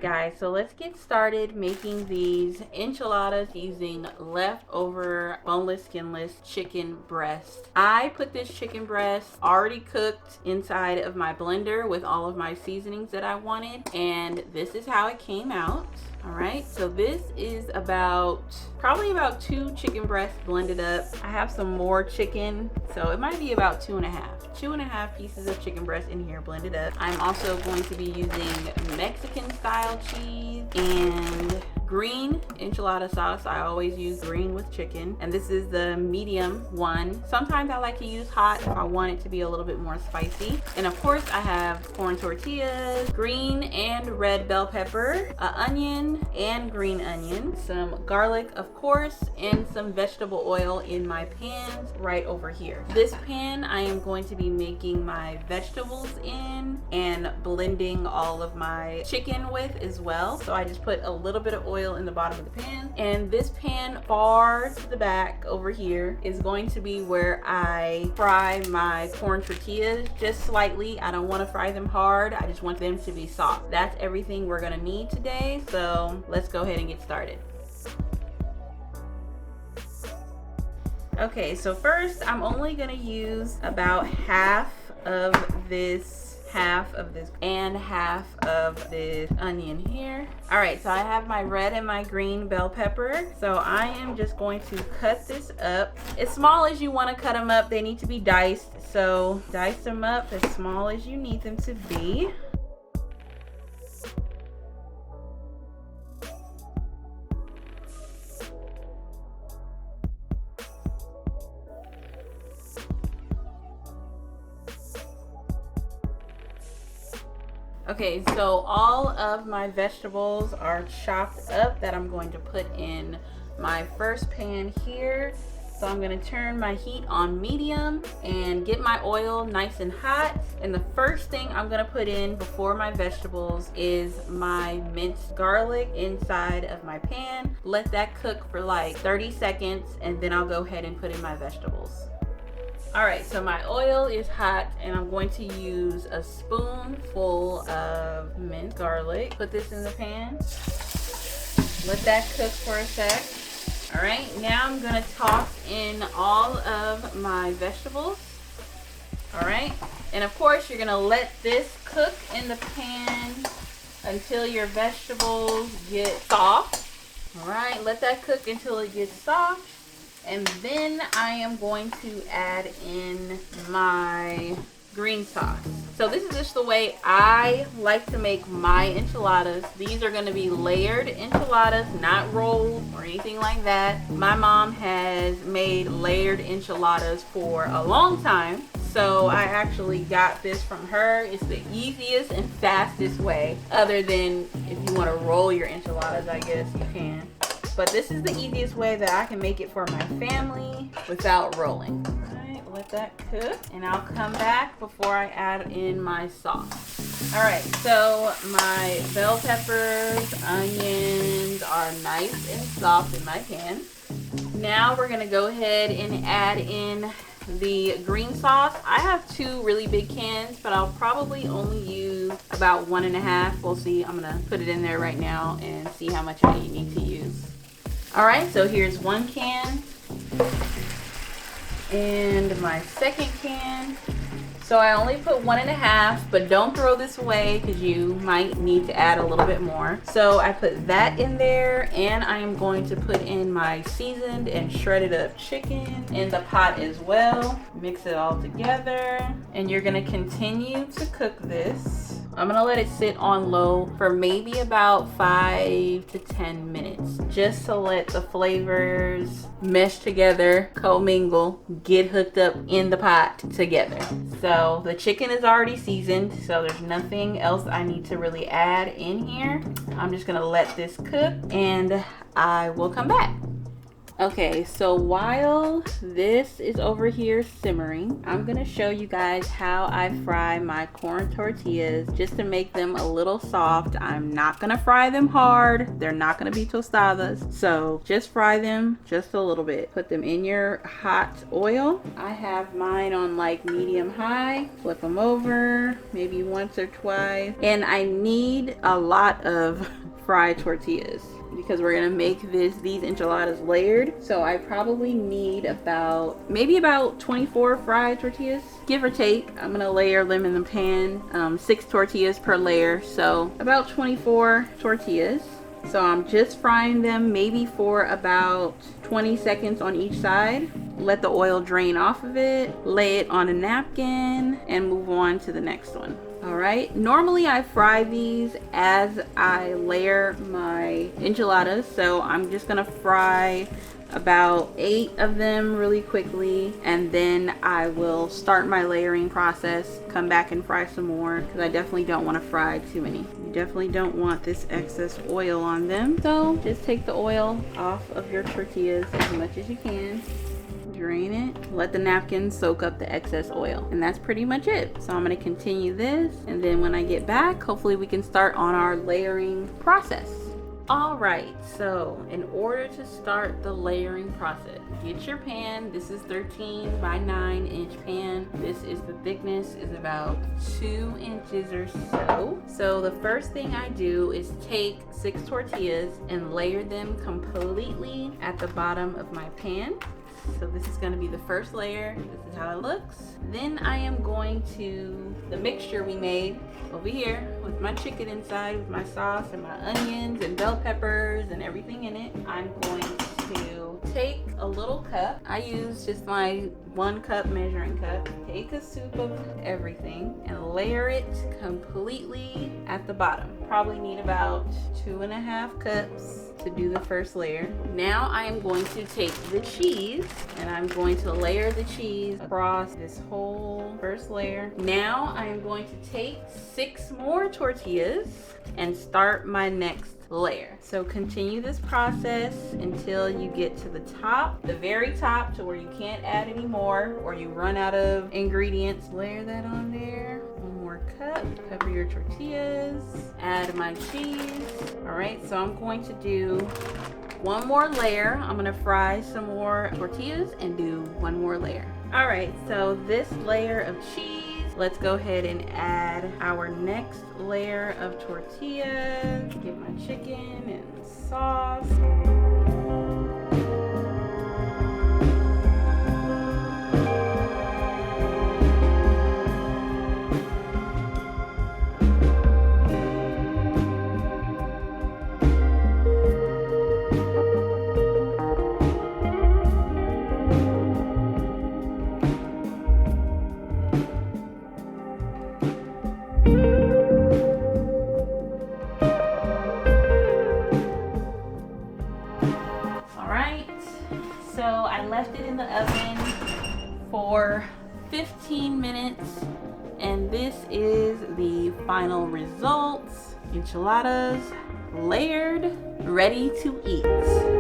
Guys, so let's get started making these enchiladas using leftover boneless, skinless chicken breast. I put this chicken breast already cooked inside of my blender with all of my seasonings that I wanted, and this is how it came out. All right, so this is probably about 2 chicken breasts blended up. I have some more chicken, so it might be about 2.5 pieces of chicken breast in here blended up. I'm also going to be using Mexican style cheese and green enchilada sauce. I always use green with chicken, and this is the medium one. Sometimes I like to use hot if I want it to be a little bit more spicy. And of course I have corn tortillas, green and red bell pepper, an onion and green onion, some garlic of course, and some vegetable oil in my pan right over here. This pan I am going to be making my vegetables in and blending all of my chicken with as well. So I just put a little bit of oil in the bottom of the pan, and this pan far to the back over here is going to be where I fry my corn tortillas just slightly. I don't want to fry them hard, I just want them to be soft. That's everything we're gonna need today, so let's go ahead and get started. Okay, so first I'm only gonna use about half of this and half of this onion here. All right, so I have my red and my green bell pepper. So I am just going to cut this up as small as you want to cut them up. They need to be diced, so dice them up as small as you need them to be. Okay, so all of my vegetables are chopped up that I'm going to put in my first pan here. So I'm going to turn my heat on medium and get my oil nice and hot. And the first thing I'm going to put in before my vegetables is my minced garlic inside of my pan. Let that cook for like 30 seconds and then I'll go ahead and put in my vegetables. All right, so my oil is hot and I'm going to use a spoonful of minced garlic. Put this in the pan. Let that cook for a sec. All right, now I'm gonna toss in all of my vegetables. All right, and of course you're gonna let this cook in the pan until your vegetables get soft. All right, let that cook until it gets soft. And then I am going to add in my green sauce. So this is just the way I like to make my enchiladas. These are going to be layered enchiladas, not rolled or anything like that. My mom has made layered enchiladas for a long time, so I actually got this from her. It's the easiest and fastest way, other than if you want to roll your enchiladas, I guess you can. But this is the easiest way that I can make it for my family without rolling. All right, let that cook, and I'll come back before I add in my sauce. All right, so my bell peppers, onions are nice and soft in my pan. Now we're gonna go ahead and add in the green sauce. I have 2 really big cans, but I'll probably only use about 1.5. We'll see. I'm gonna put it in there right now and see how much I need to use. All right, so here's 1 can and my second can. So I only put 1.5, but don't throw this away because you might need to add a little bit more. So I put that in there, and I am going to put in my seasoned and shredded up chicken in the pot as well. Mix it all together, and you're gonna continue to cook this. I'm gonna let it sit on low for maybe about 5 to 10 minutes, just to let the flavors mesh together, commingle, get hooked up in the pot together. So the chicken is already seasoned, so there's nothing else I need to really add in here. I'm just gonna let this cook and I will come back. Okay, so while this is over here simmering, I'm gonna show you guys how I fry my corn tortillas just to make them a little soft. I'm not gonna fry them hard. They're not gonna be tostadas. So just fry them just a little bit. Put them in your hot oil. I have mine on like medium high. Flip them over maybe once or twice. And I need a lot of fried tortillas because we're gonna make these enchiladas layered. So I probably need maybe about 24 fried tortillas, give or take. I'm gonna layer them in the pan, 6 tortillas per layer, so about 24 tortillas. So I'm just frying them maybe for about 20 seconds on each side. Let the oil drain off of it, lay it on a napkin, and move on to the next one. All right, normally I fry these as I layer my enchiladas, so I'm just gonna fry about 8 of them really quickly, and then I will start my layering process, come back and fry some more, because I definitely don't want to fry too many. You definitely don't want this excess oil on them, so just take the oil off of your tortillas as much as you can. Drain it, let the napkin soak up the excess oil, and that's pretty much it. So I'm going to continue this, and then when I get back, hopefully we can start on our layering process. All right, so in order to start the layering process, get your pan. This is 13 by 9 inch pan. The thickness is about 2 inches or so. So the first thing I do is take 6 tortillas and layer them completely at the bottom of my pan. So this is going to be the first layer. This is how it looks. Then I am going to, the mixture we made over here with my chicken inside, with my sauce and my onions and bell peppers and everything in it, I'm going to take a little cup. I use just my 1 cup measuring cup. Take a scoop of everything and layer it completely at the bottom. Probably need about 2.5 cups to do the first layer. Now I am going to take the cheese and I'm going to layer the cheese across this whole first layer. Now I am going to take 6 more tortillas and start my next layer. So continue this process until you get to the top, the very top, to where you can't add any more or you run out of ingredients. Layer that on there. 1 more cup. Cover your tortillas. Add my cheese. All right, so I'm going to do 1 more layer. I'm gonna fry some more tortillas and do 1 more layer. All right, so this layer of cheese, let's go ahead and add our next layer of tortillas. Get my chicken and sauce. Left it in the oven for 15 minutes, and this is the final results. Enchiladas layered, ready to eat.